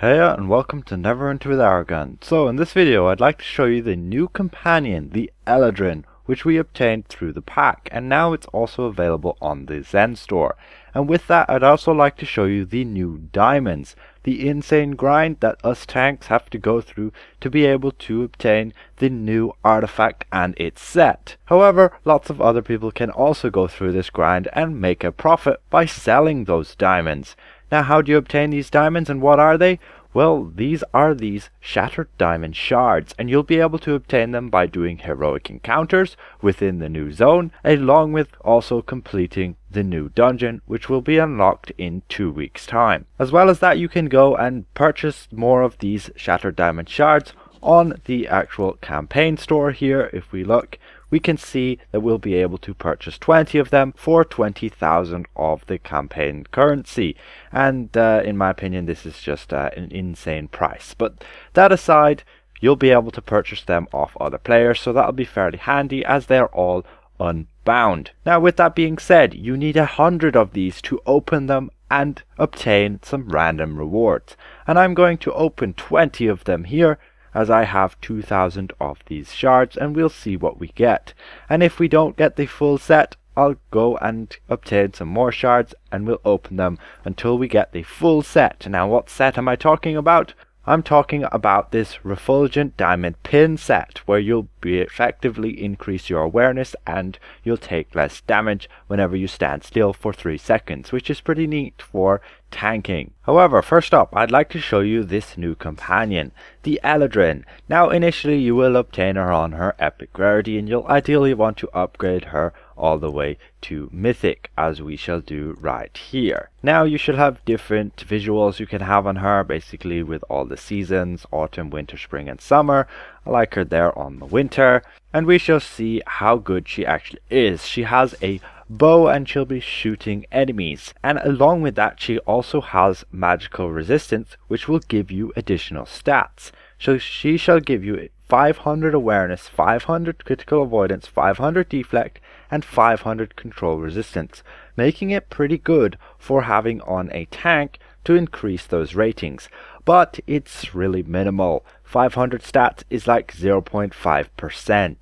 Heya and welcome to Neverwinter with Aragon. So in this video I'd like to show you the new companion, the Eladrin, which we obtained through the pack, and now it's also available on the Zen store. And with that I'd also like to show you the new diamonds, the insane grind that us tanks have to go through to be able to obtain the new artifact and its set. However, lots of other people can also go through this grind and make a profit by selling those diamonds. Now, how do you obtain these diamonds and what are they? Well, these are these shattered diamond shards, and you'll be able to obtain them by doing heroic encounters within the new zone, along with also completing the new dungeon, which will be unlocked in 2 weeks' time. As well as that, you can go and purchase more of these shattered diamond shards on the actual campaign store here. If we look, we can see that we'll be able to purchase 20 of them for 20,000 of the campaign currency. And in my opinion, this is just an insane price. But that aside, you'll be able to purchase them off other players, so that'll be fairly handy as they're all unbound. Now, with that being said, you need 100 of these to open them and obtain some random rewards. And I'm going to open 20 of them here, as I have 2,000 of these shards, and we'll see what we get. And if we don't get the full set, I'll go and obtain some more shards and we'll open them until we get the full set. Now, what set am I talking about? I'm talking about this refulgent diamond pin set, where you'll be effectively increase your awareness and you'll take less damage whenever you stand still for 3 seconds, which is pretty neat for tanking. However, first up, I'd like to show you this new companion, the Eladrin. Now, initially you will obtain her on her epic rarity, and you'll ideally want to upgrade her all the way to mythic, as we shall do right here. Now, you should have different visuals you can have on her, basically with all the seasons: autumn, winter, spring and summer. I like her there on the winter, and we shall see how good she actually is. She has a bow and she'll be shooting enemies, and along with that she also has magical resistance, which will give you additional stats. So she shall give you 500 awareness, 500 critical avoidance, 500 deflect and 500 control resistance, making it pretty good for having on a tank to increase those ratings. But it's really minimal. 500 stats is like 0.5%.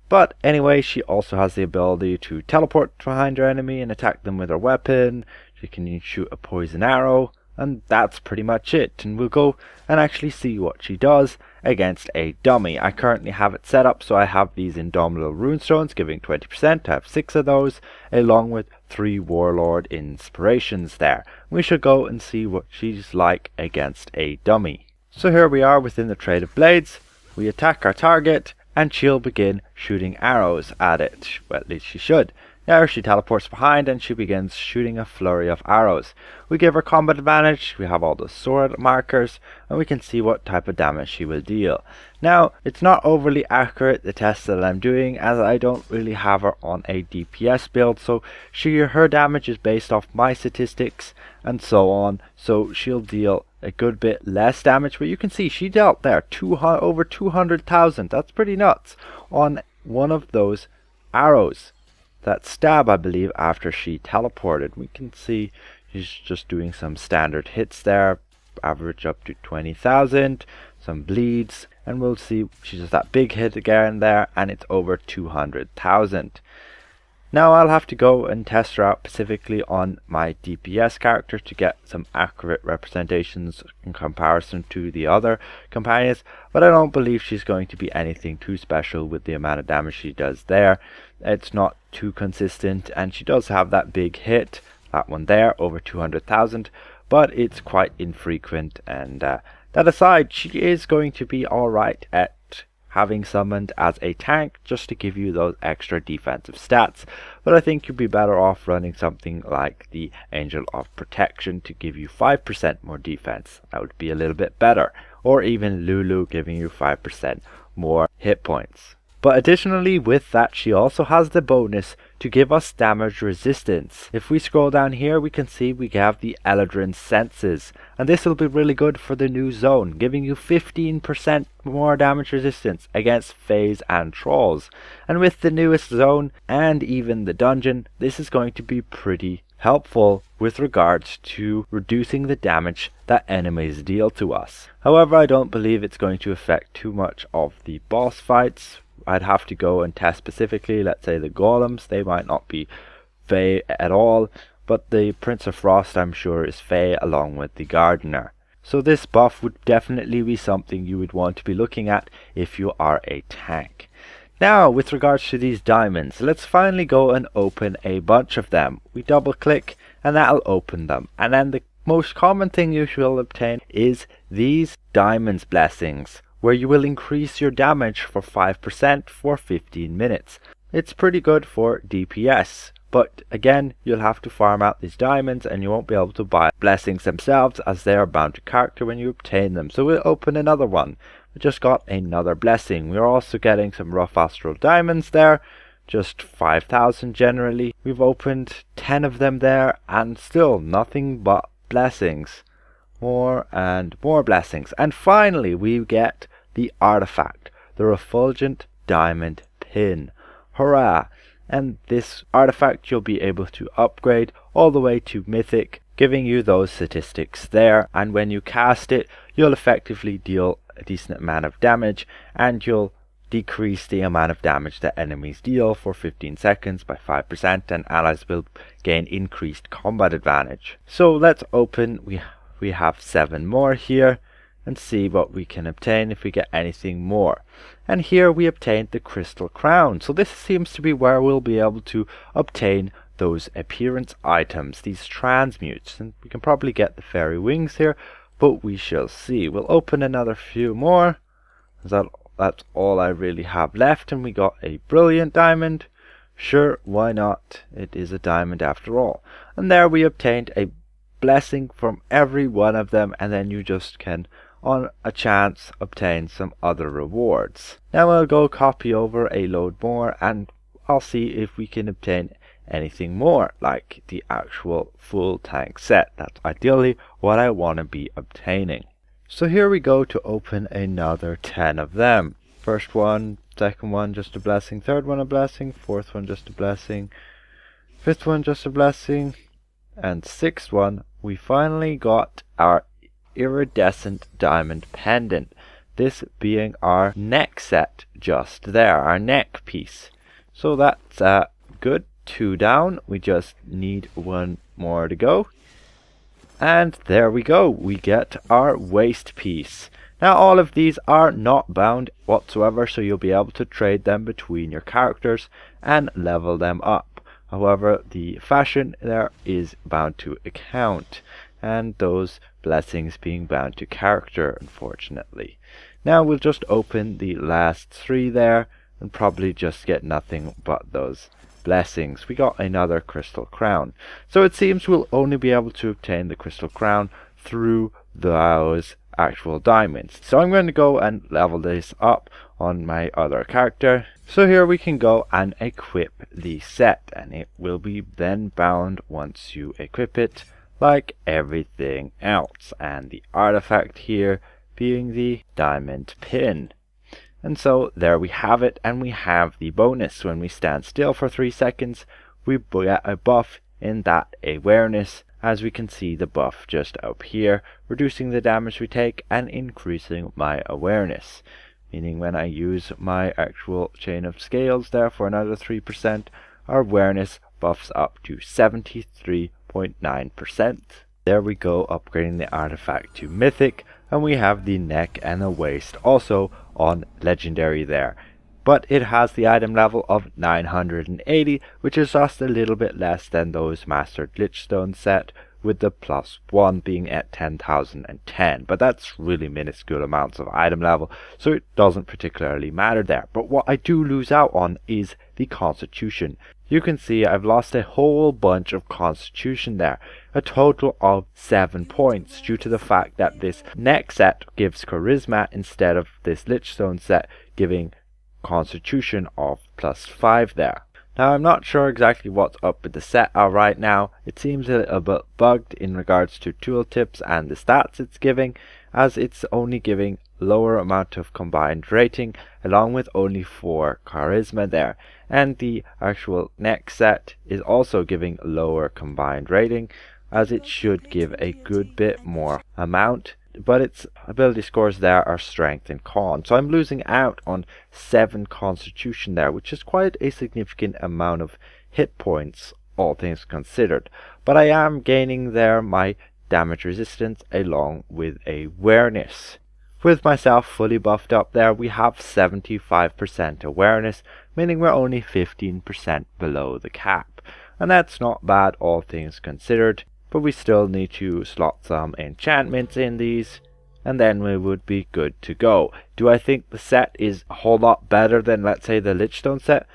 But anyway, she also has the ability to teleport behind her enemy and attack them with her weapon. She can shoot a poison arrow, and that's pretty much it. And we'll go and actually see what she does against a dummy. I currently have it set up so I have these Indomitable Runestones giving 20%. I have 6 of those, along with 3 Warlord inspirations there. We should go and see what she's like against a dummy. So here we are within the Trade of Blades. We attack our target, and she'll begin shooting arrows at it. Well, at least she should. Now she teleports behind and she begins shooting a flurry of arrows. We give her combat advantage, we have all the sword markers, and we can see what type of damage she will deal. Now, it's not overly accurate, the test that I'm doing, as I don't really have her on a DPS build, so her damage is based off my statistics and so on, so she'll deal a good bit less damage. But you can see she dealt there over 200,000. That's pretty nuts on one of those arrows. That stab, I believe, after she teleported. We can see she's just doing some standard hits there, average up to 20,000, some bleeds, and we'll see she does that big hit again there, and it's over 200,000. Now I'll have to go and test her out specifically on my DPS character to get some accurate representations in comparison to the other companions, but I don't believe she's going to be anything too special with the amount of damage she does there. It's not too consistent, and she does have that big hit, that one there, over 200,000, but it's quite infrequent. And that aside, she is going to be alright at having summoned as a tank, just to give you those extra defensive stats. But I think you'd be better off running something like the Angel of Protection to give you 5% more defense. That would be a little bit better. Or even Lulu giving you 5% more hit points. But additionally with that, she also has the bonus to give us damage resistance. If we scroll down here, we can see we have the Eladrin Senses, and this will be really good for the new zone, giving you 15% more damage resistance against Fays and Trolls. And with the newest zone and even the dungeon, this is going to be pretty helpful with regards to reducing the damage that enemies deal to us. However, I don't believe it's going to affect too much of the boss fights. I'd have to go and test specifically, let's say the golems, they might not be Fey at all, but the Prince of Frost I'm sure is Fey along with the Gardener. So this buff would definitely be something you would want to be looking at if you are a tank. Now, with regards to these diamonds, let's finally go and open a bunch of them. We double click and that'll open them. And then the most common thing you will obtain is these diamonds blessings, where you will increase your damage for 5% for 15 minutes. It's pretty good for DPS. But again, you'll have to farm out these diamonds and you won't be able to buy blessings themselves as they are bound to character when you obtain them. So we'll open another one. We just got another blessing. We're also getting some rough astral diamonds there. Just 5,000 generally. We've opened 10 of them there and still nothing but blessings. More and more blessings. And finally we get the artifact. The refulgent diamond pin. Hurrah! And this artifact you'll be able to upgrade all the way to mythic, giving you those statistics there, and when you cast it you'll effectively deal a decent amount of damage and you'll decrease the amount of damage that enemies deal for 15 seconds by 5%, and allies will gain increased combat advantage. So let's open, we have 7 more here, and see what we can obtain if we get anything more. And here we obtained the crystal crown. So this seems to be where we'll be able to obtain those appearance items, these transmutes. And we can probably get the fairy wings here, but we shall see. We'll open another few more. That's all I really have left, and we got a brilliant diamond. Sure, why not? It is a diamond after all. And there we obtained a blessing from every one of them, and then you just can on a chance obtain some other rewards. Now I'll go copy over a load more and I'll see if we can obtain anything more like the actual full tank set. That's ideally what I want to be obtaining. So here we go to open another 10 of them. First one, second one just a blessing, third one a blessing, fourth one just a blessing, fifth one just a blessing, and sixth one we finally got our iridescent diamond pendant, this being our neck set just there, our neck piece. So that's good, 2 down, we just need 1 more to go, and there we go, we get our waist piece. Now all of these are not bound whatsoever, so you'll be able to trade them between your characters and level them up. However, the fashion there is bound to account, and those blessings being bound to character, unfortunately. Now we'll just open the last 3 there and probably just get nothing but those blessings. We got another crystal crown. So it seems we'll only be able to obtain the crystal crown through those actual diamonds. So I'm going to go and level this up on my other character. So here we can go and equip the set, and it will be then bound once you equip it, like everything else, and the artifact here being the diamond pin. And so there we have it, and we have the bonus. When we stand still for 3 seconds we get a buff in that awareness, as we can see the buff just up here, reducing the damage we take and increasing my awareness, meaning when I use my actual chain of scales there for another 3%, our awareness buffs up to 73.9%. There we go, upgrading the artifact to mythic, and we have the neck and the waist also on legendary there. But it has the item level of 980, which is just a little bit less than those mastered glitchstone set, with the +1 being at 10,010. But that's really minuscule amounts of item level, so it doesn't particularly matter there. But what I do lose out on is the constitution. You can see I've lost a whole bunch of constitution there, a total of 7 points, due to the fact that this neck set gives charisma instead of this lichstone set giving constitution of +5 there. Now I'm not sure exactly what's up with the set right now. It seems a little bit bugged in regards to tooltips and the stats it's giving, as it's only giving lower amount of combined rating, along with only 4 charisma there. And the actual next set is also giving lower combined rating, as it should give a good bit more amount, but its ability scores there are strength and con. So I'm losing out on 7 constitution there, which is quite a significant amount of hit points, all things considered. But I am gaining there my damage resistance along with awareness. With myself fully buffed up there, we have 75% awareness, meaning we're only 15% below the cap. And that's not bad, all things considered, but we still need to slot some enchantments in these, and then we would be good to go. Do I think the set is a whole lot better than, let's say, the Lichstone set?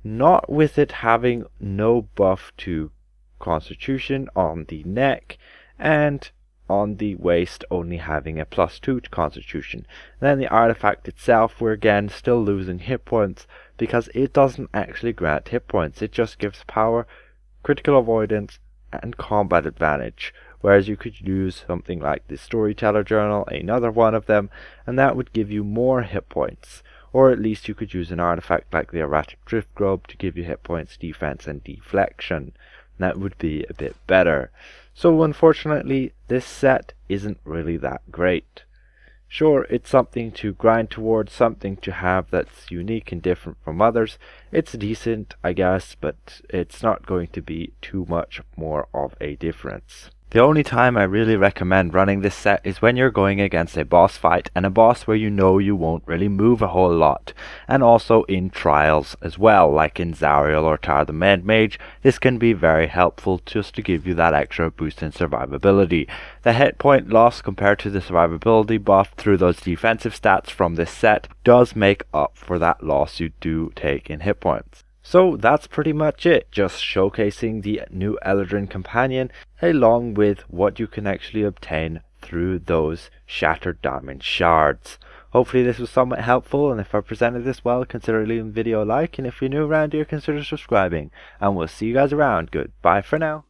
Not with it having no buff to Constitution on the neck, and on the waist only having a +2 to Constitution. And then the artifact itself, we're again still losing hit points, because it doesn't actually grant hit points. It just gives power, critical avoidance, and combat advantage. Whereas you could use something like the Storyteller Journal, another one of them, and that would give you more hit points. Or at least you could use an artifact like the Erratic Drift Globe to give you hit points, defense, and deflection. That would be a bit better. So unfortunately, this set isn't really that great. Sure, it's something to grind towards, something to have that's unique and different from others. It's decent, I guess, but it's not going to be too much more of a difference. The only time I really recommend running this set is when you're going against a boss fight, and a boss where you know you won't really move a whole lot. And also in trials as well, like in Zariel or Tar the Med Mage, this can be very helpful just to give you that extra boost in survivability. The hit point loss compared to the survivability buff through those defensive stats from this set does make up for that loss you do take in hit points. So that's pretty much it, just showcasing the new Eladrin companion along with what you can actually obtain through those Shattered Diamond Shards. Hopefully this was somewhat helpful, and if I presented this well, consider leaving the video a like, and if you're new around here, consider subscribing, and we'll see you guys around. Goodbye for now.